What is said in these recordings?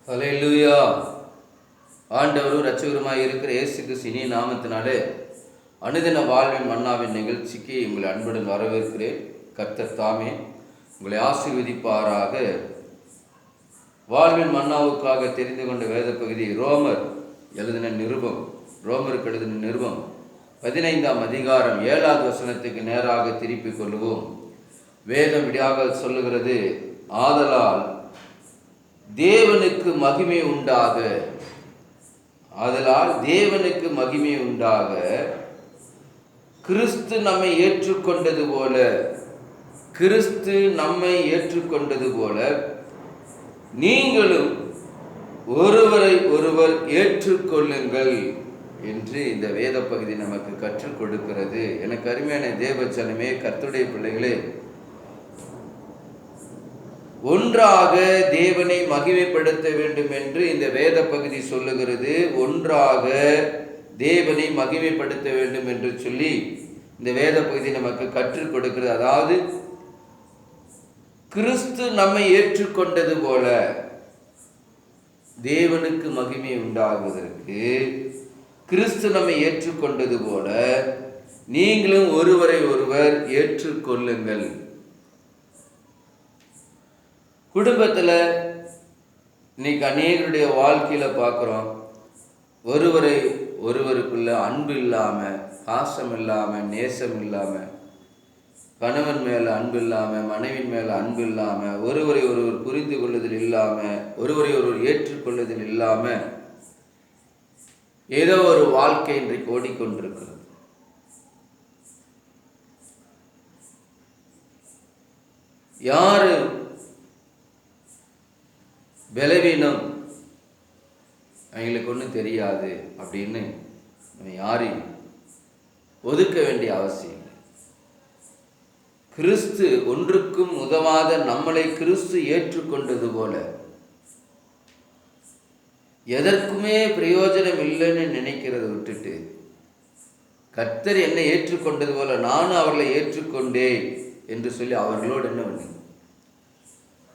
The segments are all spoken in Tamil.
ஹல்லேலூயா. ஆண்டவரும் இரட்சகருமாய் இருக்கிற இயேசு கிறிஸ்து நாமத்தினாலே அனுதின வாழ்வின் மன்னாவின் நிகழ்ச்சிக்கு உங்களை அன்புடன் வரவேற்கிறேன். கர்த்தர் தாமே உங்களை ஆசீர்வதிப்பாராக. வாழ்வின் மன்னாவுக்காக தெரிந்து கொண்ட வேத பகுதி ரோமருக்கு எழுதின நிருபம் 15ஆம் அதிகாரம் 7வது வசனத்துக்கு நேராக திருப்பிக் கொள்வோம். வேதம் விடியாக சொல்லுகிறது, ஆதலால் தேவனுக்கு மகிமை உண்டாக கிறிஸ்து நம்மை ஏற்றுக்கொண்டது போல நீங்களும் ஒருவரை ஒருவர் ஏற்றுக்கொள்ளுங்கள் என்று இந்த வேத பகுதி நமக்கு கற்றுக் கொடுக்கிறது. எனக்கு அருமையான தேவச்சனமே, கர்த்தருடைய பிள்ளைகளே, ஒன்றாக தேவனை மகிமைப்படுத்த வேண்டும் என்று இந்த வேத பகுதி சொல்லுகிறது. ஒன்றாக தேவனை மகிமைப்படுத்த வேண்டும் என்று சொல்லி இந்த வேத பகுதி நமக்கு கற்றுக் கொடுக்கிறது. அதாவது கிறிஸ்து நம்மை ஏற்றுக்கொண்டது போல தேவனுக்கு மகிமை உண்டாகுவதற்கு கிறிஸ்து நம்மை ஏற்றுக்கொண்டது போல நீங்களும் ஒருவரை ஒருவர் ஏற்றுக்கொள்ளுங்கள். குடும்பத்தில் இன்னைக்கு அநேகருடைய வாழ்க்கையில் பார்க்குறோம், ஒருவருக்குள்ள அன்பு இல்லாமல், பாசம் இல்லாமல், நேசம் இல்லாமல், கணவன் மேலே அன்பு இல்லாமல், மனைவின் மேலே அன்பு இல்லாமல், ஒருவரை ஒருவர் புரிந்து கொள்ளுதல் இல்லாமல், ஒருவரை ஒருவர் ஏற்றுக்கொள்ளுதல் இல்லாமல் ஏதோ ஒரு வாழ்க்கை இன்றைக்கு ஓடிக்கொண்டிருக்கிறது. யாரு பலவீனம் அவங்களுக்கு ஒன்றும் தெரியாது அப்படின்னு யாரையும் ஒதுக்க வேண்டிய அவசியம் இல்லை. கிறிஸ்து ஒன்றுக்கும் உதவாத நம்மளை கிறிஸ்து ஏற்றுக்கொண்டது போல, எதற்குமே பிரயோஜனம் இல்லைன்னு நினைக்கிறத விட்டுட்டு, கர்த்தர் என்னை ஏற்றுக்கொண்டது போல நானும் அவர்களை ஏற்றுக்கொண்டேன் என்று சொல்லி அவர்களோடு என்ன பண்ணுங்க,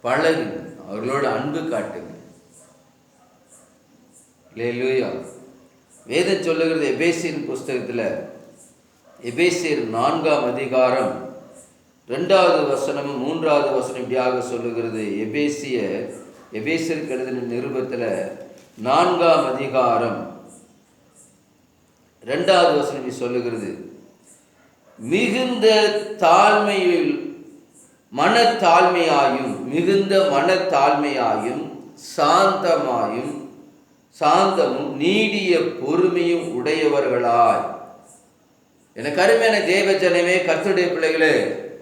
பழகுங்க, அவர்களோடு அன்பு காட்டுங்க. அல்லேலூயா. வேதம் சொல்லுகிறது எபேசியர் புஸ்தகத்தில், எபேசியர் 4ஆம் அதிகாரம் 2வது வசனமும் 3வது வசனம் இப்படியாக சொல்லுகிறது. எபேசியருக்கு எழுதின நிருபத்தில் 4ஆம் அதிகாரம் 2வது வசனம் சொல்லுகிறது, மிகுந்த மனத்தாழ்மையாயும் சாந்தமும் நீடிய பொறுமையும் உடையவர்களாய். எனக்கு அருமையான தேவஜனமே, கர்த்தருடைய பிள்ளைகளே,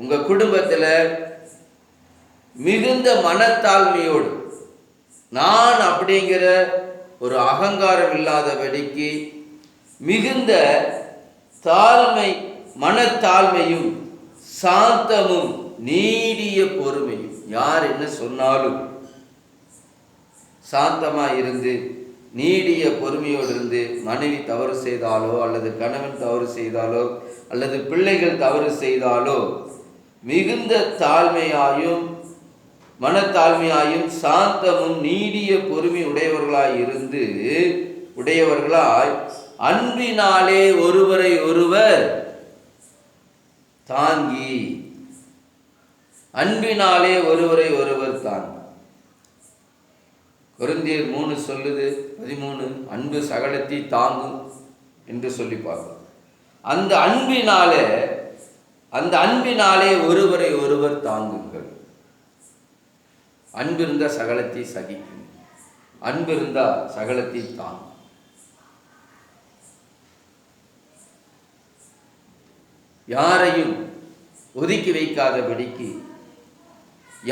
உங்க குடும்பத்தில் மிகுந்த மனத்தாழ்மையோடு, நான் அப்படிங்கிற ஒரு அகங்காரம் இல்லாதபடிக்கு மிகுந்த மனத்தாழ்மையும் சாந்தமும் நீடிய பொறுமையும், யார் என்ன சொன்னாலும் சாந்தமாக இருந்து நீடிய பொறுமையோடு இருந்து, மனைவி தவறு செய்தாலோ அல்லது கணவன் தவறு செய்தாலோ அல்லது பிள்ளைகள் தவறு செய்தாலோ மிகுந்த மனத்தாழ்மையாயும் சாந்தமும் நீடிய பொறுமை உடையவர்களாய் அன்பினாலே ஒருவரை ஒருவர் தாங்கி. கொரிந்தியர் 3 சொல்லுது 13, அன்பு சகலத்தை தாங்கும் என்று சொல்லி பார்க்கிறோம். அந்த அன்பினாலே ஒருவரை ஒருவர் தாங்குங்கள். அன்பு இருந்தா சகலத்தை சகிக்கும், அன்பு இருந்தா சகலத்தை தாங்கும். யாரையும் ஒதுக்கி வைக்காதபடிக்கு,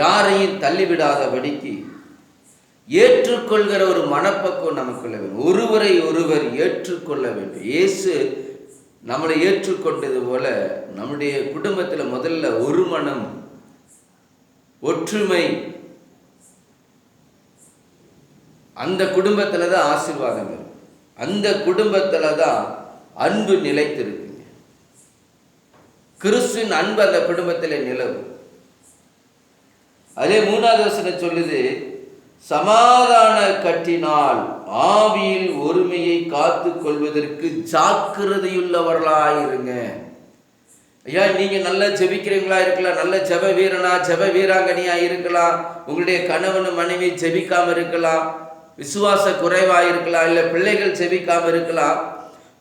யாரையும் தள்ளிவிடாதபடிக்கு ஏற்றுக்கொள்கிற ஒரு மனப்பக்குவம் நமக்குள்ள வேண்டும். ஒருவரை ஒருவர் ஏற்றுக்கொள்ள வேண்டும். இயேசு நம்மளை ஏற்றுக்கொண்டது போல நம்முடைய குடும்பத்தில் முதல்ல ஒரு மனம், ஒற்றுமை, அந்த குடும்பத்தில் தான் ஆசீர்வாதம் இருக்கும். அந்த குடும்பத்தில் தான் அன்பு நிலைத்திருக்குங்க. கிறிஸ்துவின் அன்பு அந்த குடும்பத்தில் நிலவும். அதே 3வது வசனம் சொல்லுது, சமாதான கட்டினால் ஆவியில் ஒருமையை காத்து கொள்வதற்கு ஜாக்கிரதையுள்ளவர்களாயிருங்க. ஐயா, நீங்க நல்லா ஜெபிக்கிறீங்களா இருக்கலாம், நல்ல ஜெப வீரனா ஜெப வீராங்கனியா இருக்கலாம், உங்களுடைய கணவன் மனைவி ஜெபிக்காம இருக்கலாம், விசுவாச குறைவா இருக்கலாம், இல்ல பிள்ளைகள் ஜெபிக்காம இருக்கலாம்.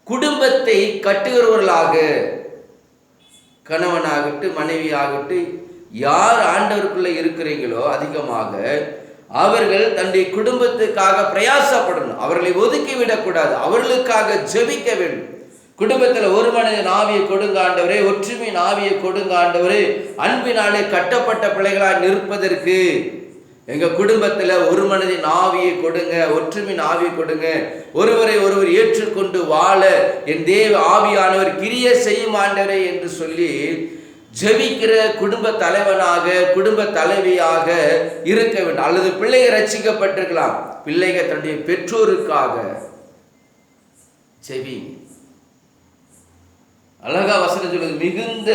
குடும்பத்தை கட்டுகிறவர்களாக கணவனாகட்டும் மனைவி ஆகட்டும் யார் ஆண்டவருக்குள்ள இருக்கிறீங்களோ அதிகமாக அவர்கள் தன்னுடைய குடும்பத்துக்காக பிரயாசப்படணும். அவர்களை ஒதுக்கி விடக்கூடாது, அவர்களுக்காக ஜெபிக்க வேண்டும். குடும்பத்தில் ஒரு மனிதன் ஆவியை கொடுங்க ஆண்டவரே, ஒற்றுமையின் ஆவியை கொடுங்க ஆண்டவரே, அன்பினாலே கட்டப்பட்ட பிள்ளைகளாக நிற்பதற்கு எங்க குடும்பத்தில் ஒரு மனிதன் ஆவியை கொடுங்க, ஒற்றுமையின் ஆவியை கொடுங்க, ஒருவரை ஒருவர் ஏற்றுக்கொண்டு வாழ என் தேவ ஆவியானவர் கிரியை செய்யும் ஆண்டவரே என்று சொல்லி ஜெபிக்கிற குடும்ப தலைவனாக குடும்ப தலைவியாக இருக்க வேண்டும். அல்லது பிள்ளைகள் ரட்சிக்கப்பட்டிருக்கலாம், பிள்ளைகள் தன்னுடைய பெற்றோருக்காக ஜெபி. அழகா வசனம் சொல்லுது, மிகுந்த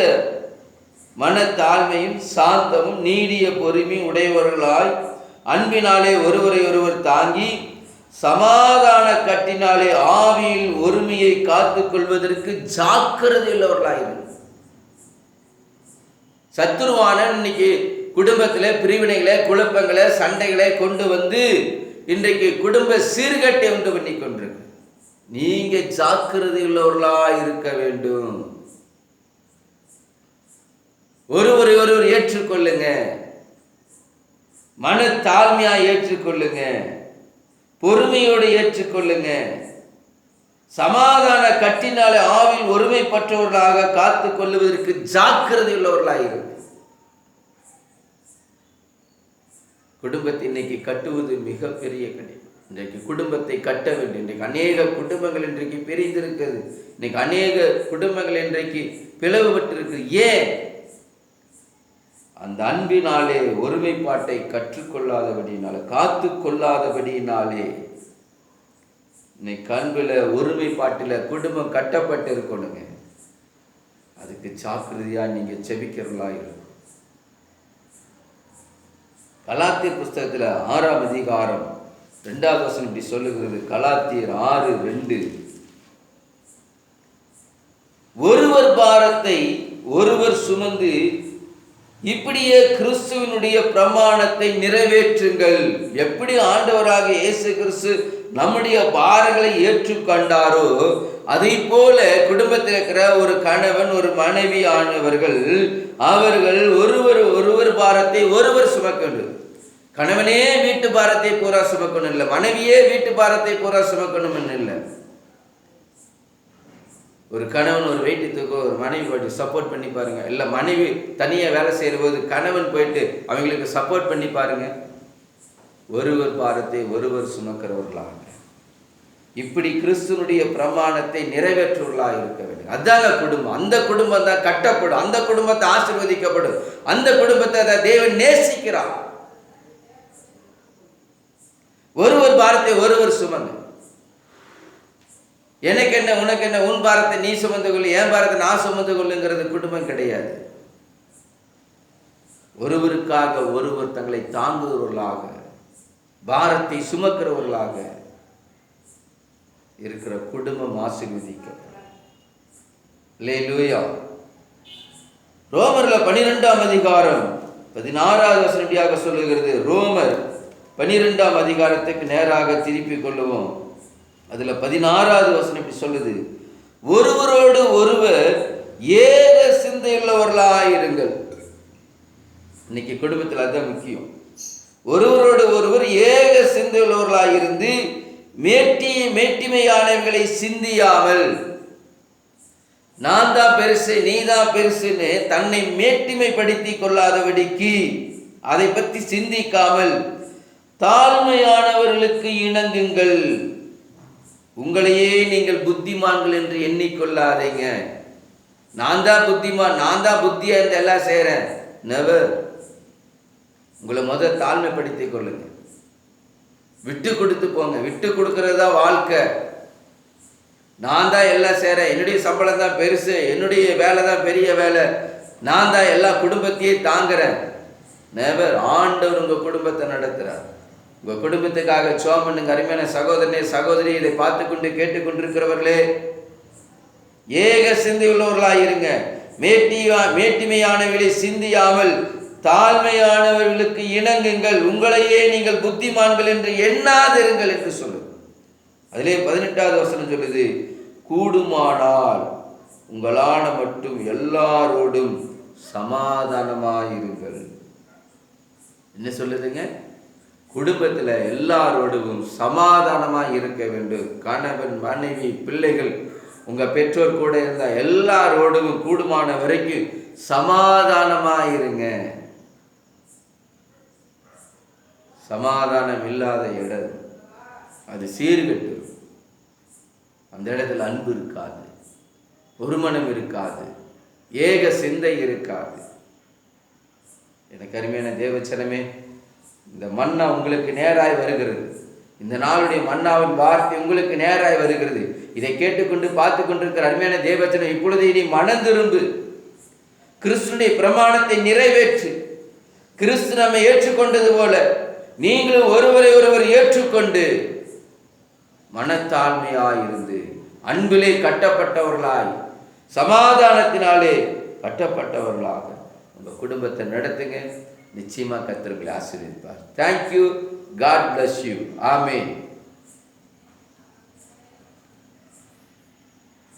மனத்தாழ்மையும் சாந்தமும் நீடிய பொறுமையும் உடையவர்களாய் அன்பினாலே ஒருவரை ஒருவர் தாங்கி சமாதான கட்டினாலே ஆவியில் ஒருமையை காத்து கொள்வதற்கு ஜாக்கிரதை உள்ளவர்களாயிரு. சத்துருவானன் இன்னைக்கு குடும்பத்திலே பிரிவினைகளை குழப்பங்களை சண்டைகளை கொண்டு வந்து இன்றைக்கு குடும்ப சீர்கட்டை உண்டு பண்ணி கொண்டிருக்கு. நீங்க ஜாக்கிரதை உள்ளவர்களா இருக்க வேண்டும். ஒருவரை ஒருவர் ஏற்றுக்கொள்ளுங்க, மன தாழ்மையா ஏற்றுக்கொள்ளுங்க, பொறுமையோடு ஏற்றுக்கொள்ளுங்க, சமாதான கட்டினாலே ஆவில் ஒருமைப்பட்டவர்களாக காத்து கொள்ளுவதற்கு ஜாக்கிரதை உள்ளவர்களாயிரு. குடும்பத்தை இன்னைக்கு கட்டுவது மிகப்பெரிய கடினம். இன்றைக்கு குடும்பத்தை கட்ட வேண்டும். இன்றைக்கு அநேக குடும்பங்கள் இன்றைக்கு பிரிந்திருக்கிறது. இன்னைக்கு அநேக குடும்பங்கள் இன்றைக்கு பிளவுபட்டிருக்கு. ஏன்? அந்த அன்பினாலே ஒருமைப்பாட்டை கற்றுக்கொள்ளாதபடினாலே, காத்து கொள்ளாதபடினாலே. இன்னைக்கு அன்பில் ஒருமைப்பாட்டில் குடும்பம் கட்டப்பட்டு இருக்கணுங்க. அதுக்கு ஜாக்கிரதையா நீங்க செபிக்கிறவர்களா இருக்கும். கலாத்தியர் புஸ்தகத்தில் 6ஆம் அதிகாரம் 2வது வசனம் இப்படி சொல்லுகிறது. கலாத்தியர் 6:2, ஒருவர் பாரத்தை ஒருவர் சுமந்து இப்படியே கிறிஸ்துவினுடைய பிரமாணத்தை நிறைவேற்றுங்கள். எப்படி ஆண்டவராக இயேசு கிறிஸ்து நம்முடைய பாரங்களை ஏற்றுக்கொண்டாரோ அதை போல குடும்பத்தில் இருக்கிற ஒரு கணவன் ஒரு மனைவி ஆனவர்கள் அவர்கள் ஒருவர் பாரத்தை ஒருவர் சுமக்கணும். கணவனே வீட்டு பாரத்தை பூரா சுமக்கணும் இல்லை, மனைவியே வீட்டு பாரத்தை பூரா சுமக்கணும் இல்லை. ஒரு கணவன் ஒரு வெயிட்டு தூக்க ஒரு மனைவி போயிட்டு சப்போர்ட் பண்ணி பாருங்க. இல்லை மனைவி தனியாக வேலை செய்கிற போது கணவன் போயிட்டு அவங்களுக்கு சப்போர்ட் பண்ணி பாருங்க. ஒருவர் பாரத்தை ஒருவர் சுமக்கிறவர்களாக இப்படி கிறிஸ்துவனுடைய பிரமாணத்தை நிறைவேற்றுவர்களாக இருக்க வேண்டும். அதாங்க குடும்பம். அந்த குடும்பம் தான் கட்டப்படும், அந்த குடும்பத்தை ஆசீர்வதிக்கப்படும், அந்த குடும்பத்தை தேவன் நேசிக்கிறார். ஒருவர் பாரத்தை ஒருவர் சுமந்து, எனக்கு என்ன உனக்கு என்ன, உன் பாரத்தை நீ சுமந்து கொள்ளு, என் பாரத்தை நான் சுமந்து கொள்ளுங்கிறது குடும்பம் கிடையாது. ஒருவருக்காக ஒருவர் தங்களை தாங்குகிறவர்களாக பாரத்தை சுமக்கிறவர்களாக இருக்கிற குடும்பம் ஆசீர்வதிக்கப்படும். அல்லேலூயா. ரோமர்ல 12ஆம் அதிகாரம் 16வது வசனமாக சொல்லுகிறது. ரோமர் 12ஆம் அதிகாரத்துக்கு நேராக திருப்பி கொள்ளுவோம். அதுல 16வது வசனம் இப்படி சொல்லுது, ஒருவரோடு ஒருவர் ஏக சிந்தையுள்ளவர்களாயிருங்கள். இன்னைக்கு குடும்பத்தில் அதுதான் முக்கியம். ஒருவரோடு ஒருவர் ஏக சிந்தையுள்ளவர்களாயிருந்து மேட்டிமையானவர்களை சிந்தியாமல், நான் தான் பெருசு நீ தான் பெருசுன்னு தன்னை மேட்டிமைப்படுத்தி கொள்ளாதபடிக்கு, அதை பற்றி சிந்திக்காமல் தாழ்மையானவர்களுக்கு இணங்குங்கள். உங்களையே நீங்கள் புத்திமான்கள் என்று எண்ணிக்கொள்ளாதீங்க. நான் தான் புத்திமான், நான் தான் புத்தியா இருந்து எல்லாம் செய்கிறேன். நெவர். உங்களை முதல் தாழ்மைப்படுத்திக் கொள்ளுங்க, விட்டு கொடுத்து போங்க. விட்டு கொடுக்கறது தான் வாழ்க்கை. நான் தான் எல்லாம் செய்கிறேன், என்னுடைய சம்பளம் தான் பெருசு, என்னுடைய வேலை தான் பெரிய வேலை, நான் தான் எல்லா குடும்பத்தையே தாங்குறேன். நெவர். ஆண்டவர் உங்கள் குடும்பத்தை நடத்துகிறார். உங்கள் குடும்பத்துக்காக ஜெபம் பண்ணுங்க. அருமையான சகோதரனே, சகோதரி, இதை பார்த்து கொண்டு கேட்டுக்கொண்டிருக்கிறவர்களே, ஏக சிந்தை உள்ளவர்களாக இருங்க. மேட்டிமையானவர்களை சிந்தியாமல் தாழ்மையானவர்களுக்கு இணங்குங்கள். உங்களையே நீங்கள் புத்திமான்கள் என்று எண்ணாதிருங்கள் என்று சொல்லுது. அதிலே 18வது வசனம் சொல்லுது, கூடுமானால் உங்களான மட்டும் எல்லாரோடும் சமாதானமாயிருங்கள். என்ன சொல்லுதுங்க? குடும்பத்தில் எல்லாரோடும் சமாதானமாக இருக்க வேண்டும். கணவன், மனைவி, பிள்ளைகள், உங்கள் பெற்றோர் கூட இருந்தால் எல்லாரோடும் கூடுமான வரைக்கும் சமாதானமாக இருங்க. சமாதானம் இல்லாத இடம் அது சீர்கட்டு. அந்த இடத்துல அன்பு இருக்காது, ஒருமனம் இருக்காது, ஏக சிந்தை இருக்காது. எனக்கு அருமையான தேவச்சனமே, இந்த மன்னா உங்களுக்கு நேராய் வருகிறது. இந்த நாளுடைய மன்னாவின் வார்த்தை உங்களுக்கு நேராய் வருகிறது. இதை கேட்டுக்கொண்டு பார்த்து கொண்டிருக்கிற அருமையான தேவச்சனம், இப்பொழுது இனி மனம் திரும்பு, கிறிஸ்துடைய பிரமாணத்தை நிறைவேற்று. கிறிஸ்து நம்மை ஏற்றுக்கொண்டது போல நீங்களும் ஒருவரை ஒருவர் ஏற்றுக்கொண்டு மனத்தாழ்மையாயிருந்து அன்பிலே கட்டப்பட்டவர்களாய் சமாதானத்தினாலே கட்டப்பட்டவர்களாக உங்கள் குடும்பத்தை நடத்துங்க. நிச்சயமாக கர்த்தர் உங்களை ஆசீர்வதிப்பார். Thank you. God bless you. Amen.